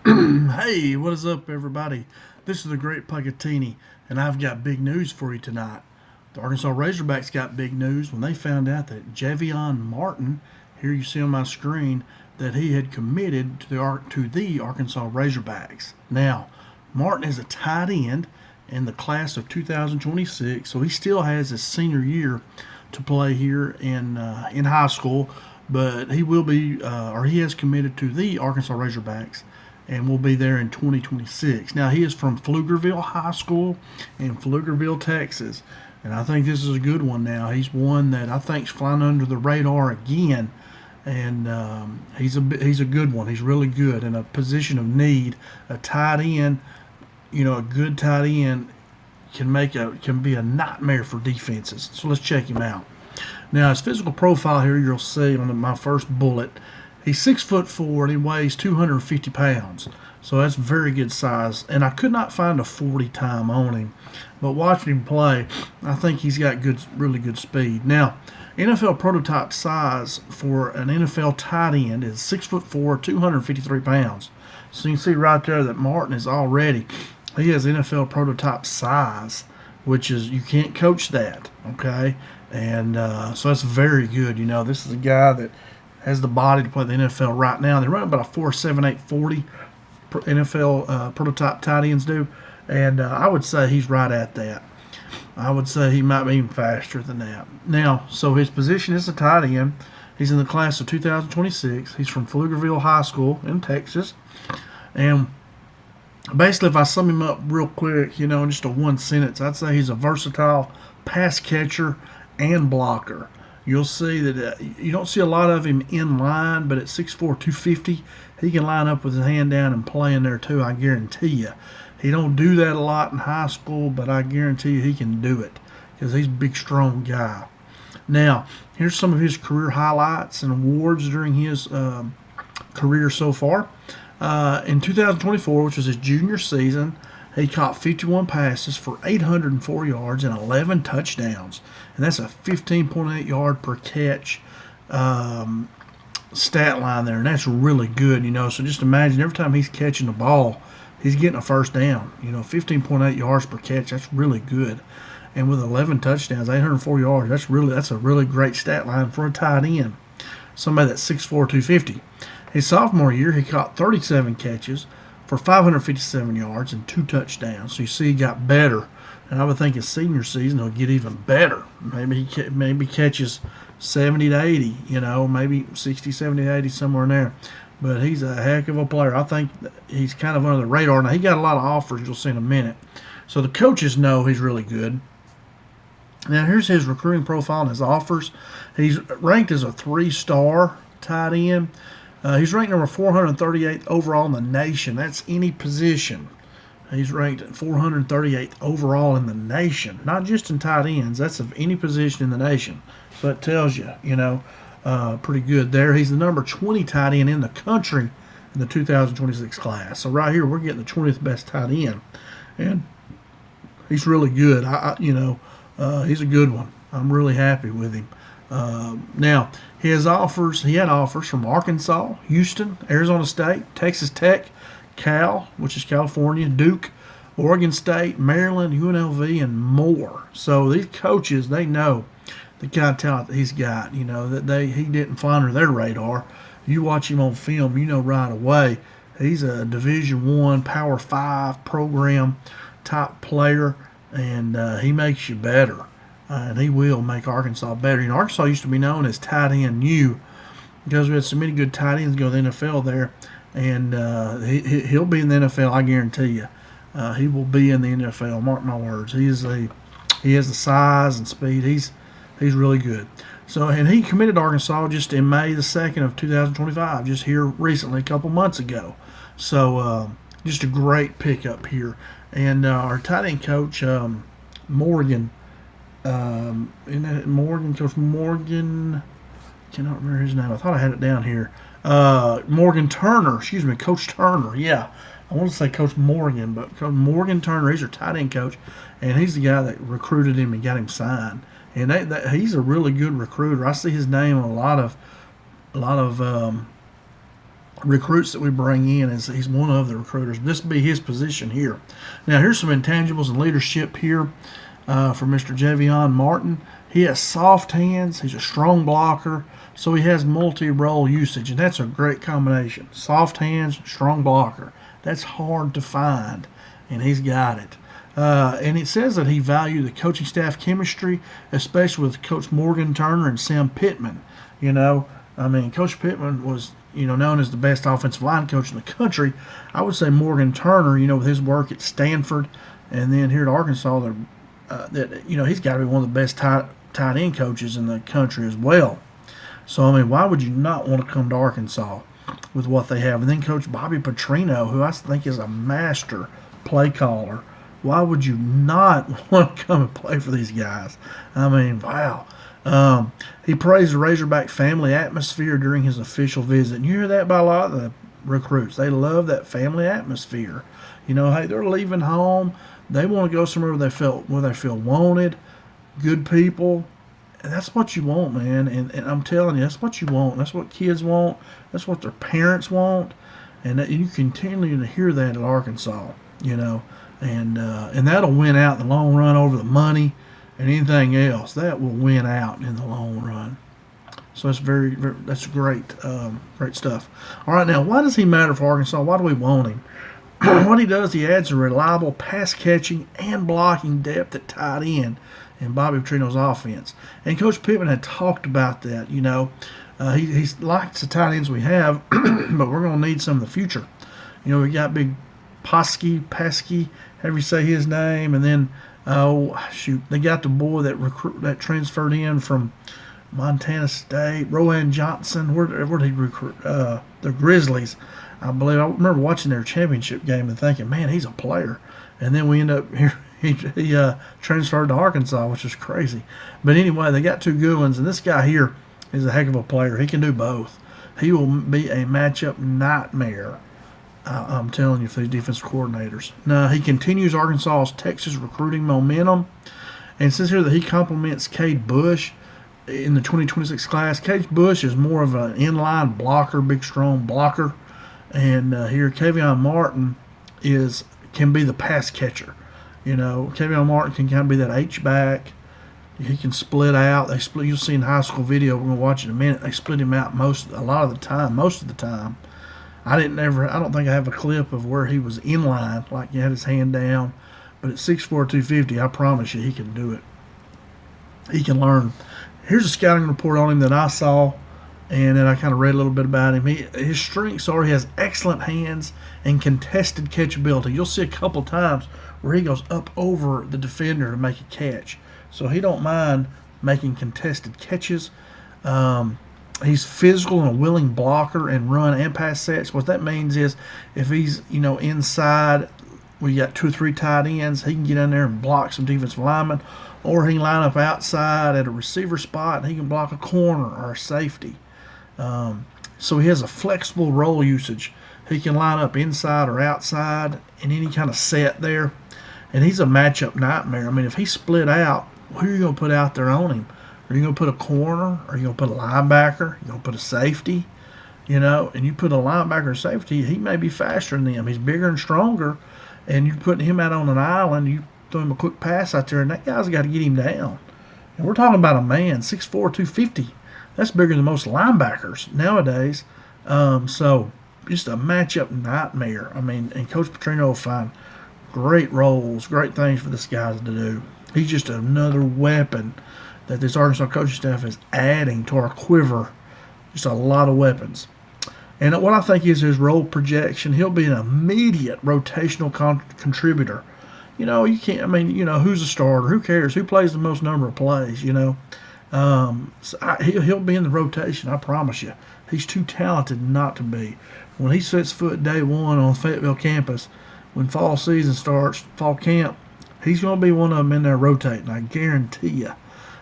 Hey, what is up, everybody? This is the Great Puckettini, and I've got big news for you tonight. The Arkansas Razorbacks got big news when they found out that Jaivion Martin, here you see on my screen, that he had committed to the Arkansas Razorbacks. Now, Martin is a tight end in the class of 2026, so he still has his senior year to play here in high school, but he will be or he has committed to the Arkansas Razorbacks and will be there in 2026. Now, he is from Pflugerville High School in Pflugerville, Texas, and I think this is a good one now. He's one that I think is flying under the radar again, and he's a good one. He's really good in a position of need. A tight end, a good tight end can be a nightmare for defenses. So let's check him out. Now, his physical profile here, you'll see on my first bullet. He's 6'4" and he weighs 250 pounds. So that's very good size. And I could not find a 40 time on him. But watching him play, I think he's got really good speed. Now, NFL prototype size for an NFL tight end is 6'4", 253 pounds. So you can see right there that Martin he has NFL prototype size, which is, you can't coach that, okay? And so that's very good. This is a guy that has the body to play the NFL right now. They're running about a 4.78 40 NFL prototype tight ends do, and I would say he's right at that. I would say he might be even faster than that. Now, so his position is a tight end. He's in the class of 2026. He's from Pflugerville High School in Texas, and basically, if I sum him up real quick, in just a one sentence, I'd say he's a versatile pass catcher and blocker. You'll see that you don't see a lot of him in line, but at 6'4", 250, he can line up with his hand down and play in there too, I guarantee you. He don't do that a lot in high school, but I guarantee you he can do it because he's a big, strong guy. Now, here's some of his career highlights and awards during his career so far. In 2024, which was his junior season, he caught 51 passes for 804 yards and 11 touchdowns. And that's a 15.8 yard per catch stat line there. And that's really good, So just imagine every time he's catching the ball, he's getting a first down. 15.8 yards per catch, that's really good. And with 11 touchdowns, 804 yards, that's a really great stat line for a tight end. Somebody that's 6'4", 250. His sophomore year, he caught 37 catches for 557 yards and 2 touchdowns. So you see he got better. And I would think his senior season he'll get even better. Maybe he catches 70 to 80, maybe 60, 70 to 80, somewhere in there. But he's a heck of a player. I think he's kind of under the radar. Now, he got a lot of offers you'll see in a minute. So the coaches know he's really good. Now, here's his recruiting profile and his offers. He's ranked as a 3-star tight end. He's ranked number 438 overall in the nation. That's any position. He's ranked 438th overall in the nation, not just in tight ends. That's of any position in the nation. So that tells you, pretty good there. He's the number 20 tight end in the country in the 2026 class. So right here, we're getting the 20th best tight end, and he's really good. He's a good one. I'm really happy with him. Now, he had offers from Arkansas, Houston, Arizona State, Texas Tech, Cal, which is California, Duke, Oregon State, Maryland, UNLV, and more. So these coaches, they know the kind of talent that he's got. That he didn't fly under their radar. You watch him on film, you know right away he's a Division I, Power 5 program type player, and he makes you better. And he will make Arkansas better. Arkansas used to be known as tight end U because we had so many good tight ends go to the NFL there. And he'll be in the NFL, I guarantee you. He will be in the NFL. Mark my words. He has the size and speed. He's really good. So, and he committed to Arkansas just in May the 2nd of 2025, just here recently, a couple months ago. So, just a great pickup here. And our tight end coach, Morgan. Coach Morgan, cannot remember his name. I thought I had it down here. Coach Turner. Yeah, I want to say Coach Morgan, but Coach Morgan Turner. He's our tight end coach, and he's the guy that recruited him and got him signed. And he's a really good recruiter. I see his name on a lot of recruits that we bring in. Is he's one of the recruiters. This would be his position here. Now here's some intangibles and leadership here for Mr. Jaivion Martin. He has soft hands. He's a strong blocker, so he has multi-role usage, and that's a great combination. Soft hands, strong blocker. That's hard to find, and he's got it. And it says that he valued the coaching staff chemistry, especially with Coach Morgan Turner and Sam Pittman. You know, I mean, Coach Pittman was, known as the best offensive line coach in the country. I would say Morgan Turner, with his work at Stanford, and then here at Arkansas, he's got to be one of the best tight end coaches in the country as well. So, I mean, why would you not want to come to Arkansas with what they have? And then Coach Bobby Petrino, who I think is a master play caller. Why would you not want to come and play for these guys? I mean, wow. He praised the Razorback family atmosphere during his official visit. And you hear that by a lot of the recruits. They love that family atmosphere. Hey, they're leaving home. They want to go somewhere where they feel wanted, good people. And that's what you want, man. And I'm telling you, that's what you want. That's what kids want. That's what their parents want. And you continue to hear that at Arkansas, And that'll win out in the long run over the money and anything else. That will win out in the long run. So that's that's great, great stuff. All right, now why does he matter for Arkansas? Why do we want him? What he does, he adds a reliable pass catching and blocking depth at tight end in Bobby Petrino's offense. And Coach Pittman had talked about that. He likes the tight ends we have, but we're going to need some in the future. We got big Pesky, however you say his name, and then they got the boy that transferred in from Montana State, Rowan Johnson. Where did he recruit? The Grizzlies, I believe. I remember watching their championship game and thinking, man, he's a player. And then we end up here. He transferred to Arkansas, which is crazy. But anyway, they got two good ones, and this guy here is a heck of a player. He can do both. He will be a matchup nightmare. I'm telling you, for these defensive coordinators. Now, he continues Arkansas's Texas recruiting momentum. And it says here that he compliments Cade Bush in the 2026 class. Cade Bush is more of an inline blocker, big, strong blocker. And here, Jaivion Martin can be the pass catcher. Jaivion Martin can kind of be that H-back. He can split out. You'll see in high school video, we're going to watch in a minute, they split him out most of the time. I don't think I have a clip of where he was in line, like he had his hand down. But at 6'4", 250, I promise you he can do it. He can learn. Here's a scouting report on him that I saw, and then I kind of read a little bit about him. His strengths are he has excellent hands and contested catchability. You'll see a couple times where he goes up over the defender to make a catch. So he don't mind making contested catches. He's physical and a willing blocker and run and pass sets. What that means is if he's, inside, we got 2 or 3 tight ends, he can get in there and block some defensive linemen, or he can line up outside at a receiver spot and he can block a corner or a safety. So he has a flexible role usage. He can line up inside or outside in any kind of set there. And he's a matchup nightmare. I mean, if he split out, who are you going to put out there on him? Are you going to put a corner? Are you going to put a linebacker? Are you going to put a safety? And you put a linebacker or safety, he may be faster than them. He's bigger and stronger, and you're putting him out on an island. You throw him a quick pass out there, and that guy's got to get him down. And we're talking about a man, 6'4", 250. That's bigger than most linebackers nowadays. So just a matchup nightmare. I mean, and Coach Petrino will find great roles, great things for this guy to do. He's just another weapon that this Arkansas coaching staff is adding to our quiver. Just a lot of weapons. And what I think is his role projection, he'll be an immediate rotational contributor. You can't, who's a starter? Who cares? Who plays the most number of plays, So he'll be in the rotation, I promise you. He's too talented not to be. When he sets foot day one on Fayetteville campus, when fall season starts, fall camp, he's going to be one of them in there rotating, I guarantee you.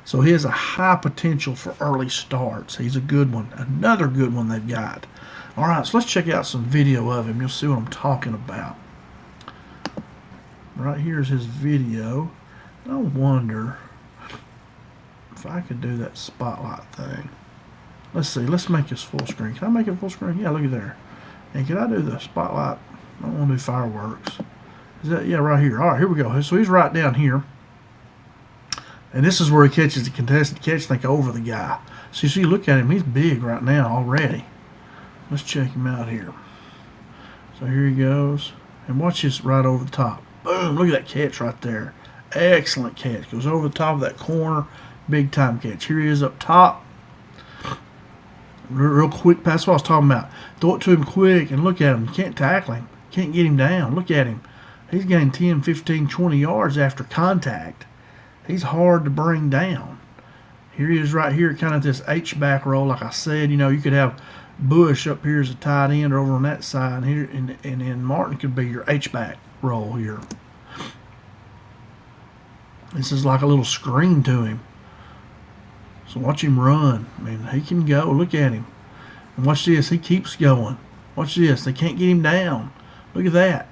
So he has a high potential for early starts. He's a good one. Another good one they've got. All right, so let's check out some video of him. You'll see what I'm talking about. Right here's his video. I wonder if I could do that spotlight thing. Let's see. Let's make this full screen. Can I make it full screen? Yeah, look at there. And can I do the spotlight? I don't want to do fireworks. Is that, yeah, right here. All right, here we go. So he's right down here. And this is where he catches the contested catch, think over the guy. So you see, look at him. He's big right now already. Let's check him out here. So here he goes. And watch this right over the top. Boom, look at that catch right there. Excellent catch. Goes over the top of that corner. Big time catch. Here he is up top. Real quick pass. That's what I was talking about. Throw it to him quick and look at him. You can't tackle him. Can't get him down. Look at him. He's gained 10, 15, 20 yards after contact. He's hard to bring down. Here he is right here, kind of this H-back roll. Like I said, you know, you could have Bush up here as a tight end or over on that side here, and then Martin could be your H-back roll here. This is like a little screen to him. So watch him run. I mean, he can go. Look at him. And watch this. He keeps going. Watch this. They can't get him down. Look at that.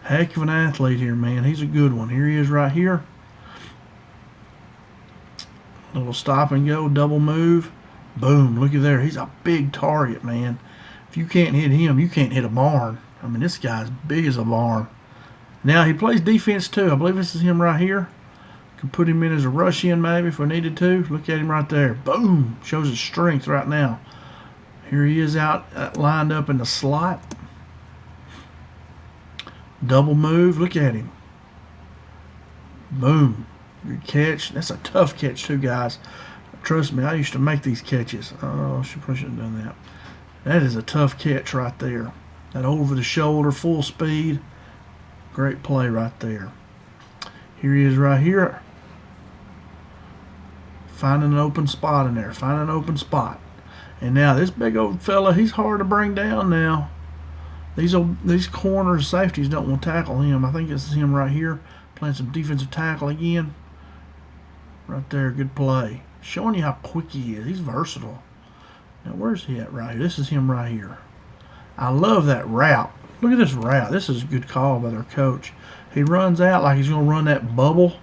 Heck of an athlete here, man. He's a good one. Here he is right here. Little stop and go, double move. Boom. Look at there. He's a big target, man. If you can't hit him, you can't hit a barn. I mean, this guy's big as a barn. Now, he plays defense, too. I believe this is him right here. Could put him in as a rush in maybe if we needed to. Look at him right there. Boom. Shows his strength right now. Here he is out lined up in the slot. Double move. Look at him. Boom. Good catch. That's a tough catch too, guys. Trust me, I used to make these catches. Oh, she probably shouldn't have done that. That is a tough catch right there. That over the shoulder, full speed. Great play right there. Here he is right here. Finding an open spot in there. Finding an open spot. And now this big old fella, he's hard to bring down now. These corner safeties don't want to tackle him. I think this is him right here. Playing some defensive tackle again. Right there, good play. Showing you how quick he is. He's versatile. Now, where's he at right here? This is him right here. I love that route. Look at this route. This is a good call by their coach. He runs out like he's going to run that bubble,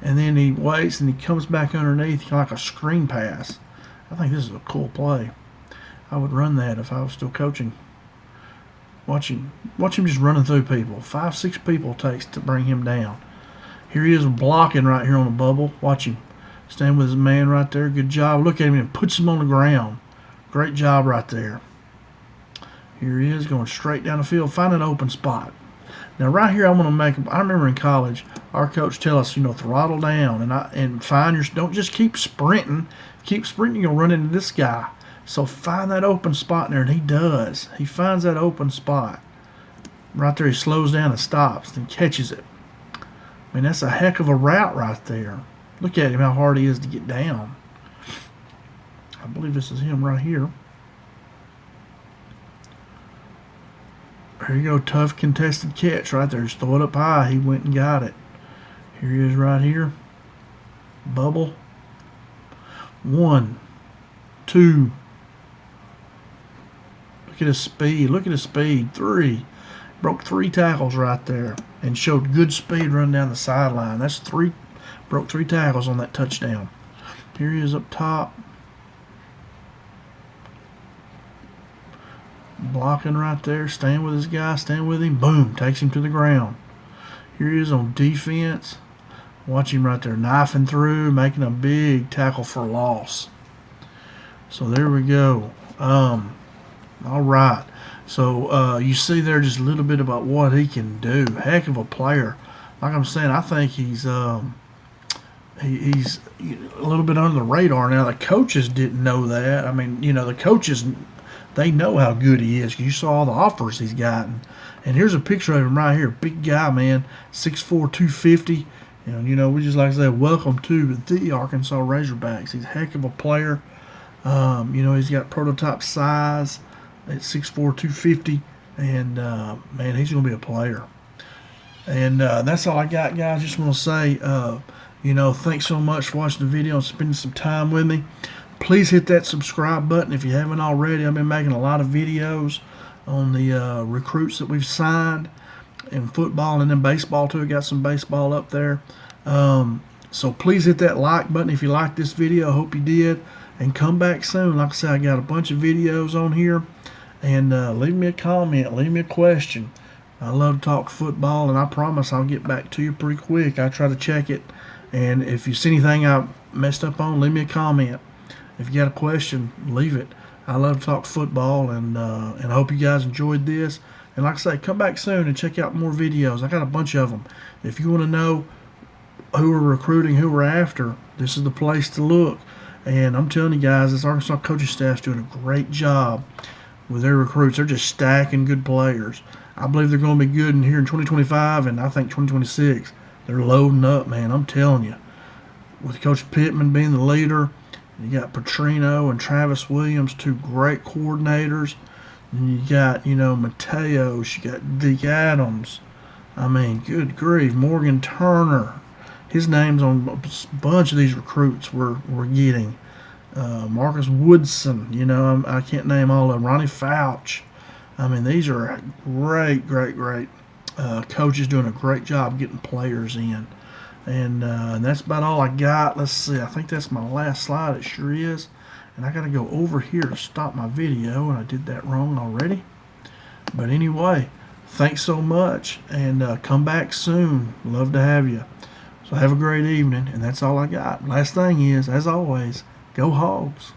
and then he waits and he comes back underneath kind of like a screen pass. I think this is a cool play. I would run that if I was still coaching. Watch him just running through people. 5, 6 people it takes to bring him down. Here he is blocking right here on the bubble. Watch him. Stand with his man right there. Good job. Look at him and puts him on the ground. Great job right there. Here he is going straight down the field. Find an open spot. Now right here I'm going to make, I remember in college, our coach tell us, you know, throttle down and find your, don't just keep sprinting. Keep sprinting, you'll run into this guy. So find that open spot in there, and he does. He finds that open spot. Right there, he slows down and stops, then catches it. I mean, that's a heck of a route right there. Look at him, how hard he is to get down. I believe this is him right here. There you go, tough contested catch right there. Just throw it up high. He went and got it. Here he is right here. Bubble. 1, 2. Look at his speed. Look at his speed. 3. Broke 3 tackles right there and showed good speed running down the sideline. That's 3. Broke 3 tackles on that touchdown. Here he is up top. Blocking right there. Staying with his guy. Staying with him. Boom. Takes him to the ground. Here he is on defense. Watch him right there. Knifing through. Making a big tackle for loss. So there we go. All right. So you see there just a little bit about what he can do. Heck of a player. Like I'm saying, I think he's a little bit under the radar now. The coaches didn't know that. I mean, you know, the coaches, they know how good he is. You saw all the offers he's gotten. And here's a picture of him right here. Big guy, man. 6'4", 250. And, you know, we just like to say, welcome to the Arkansas Razorbacks. He's a heck of a player. You know, he's got prototype size at 6'4", 250. And, man, he's going to be a player. And that's all I got, guys. Just want to say, you know, thanks so much for watching the video and spending some time with me. Please hit that subscribe button if you haven't already. I've been making a lot of videos on the recruits that we've signed in football and then baseball too. I got some baseball up there. So please hit that like button if you liked this video. I hope you did. And come back soon. Like I said, I got a bunch of videos on here. And leave me a comment, leave me a question. I love to talk football, and I promise I'll get back to you pretty quick. I try to check it, and if you see anything I messed up on, leave me a comment. If you got a question, leave it. I love to talk football, and I hope you guys enjoyed this. And like I say, come back soon and check out more videos. I got a bunch of them. If you want to know who we're recruiting, who we're after, this is the place to look. And I'm telling you guys, this Arkansas coaching staff's doing a great job with their recruits. They're just stacking good players. I believe they're going to be good in here in 2025, and I think 2026. They're loading up, man. I'm telling you. With Coach Pittman being the leader, you got Petrino and Travis Williams, two great coordinators. And you got, Mateos, you got Deke Adams. I mean, good grief, Morgan Turner. His name's on a bunch of these recruits we're getting. Marcus Woodson, I can't name all of them. Ronnie Fouch. I mean, these are great, great, great coaches doing a great job getting players in. And that's about all I got. Let's see. I think that's my last slide. It sure is. And I got to go over here to stop my video, and I did that wrong already. But anyway, thanks so much, and come back soon. Love to have you. So have a great evening, and that's all I got. Last thing is, as always, go Hogs.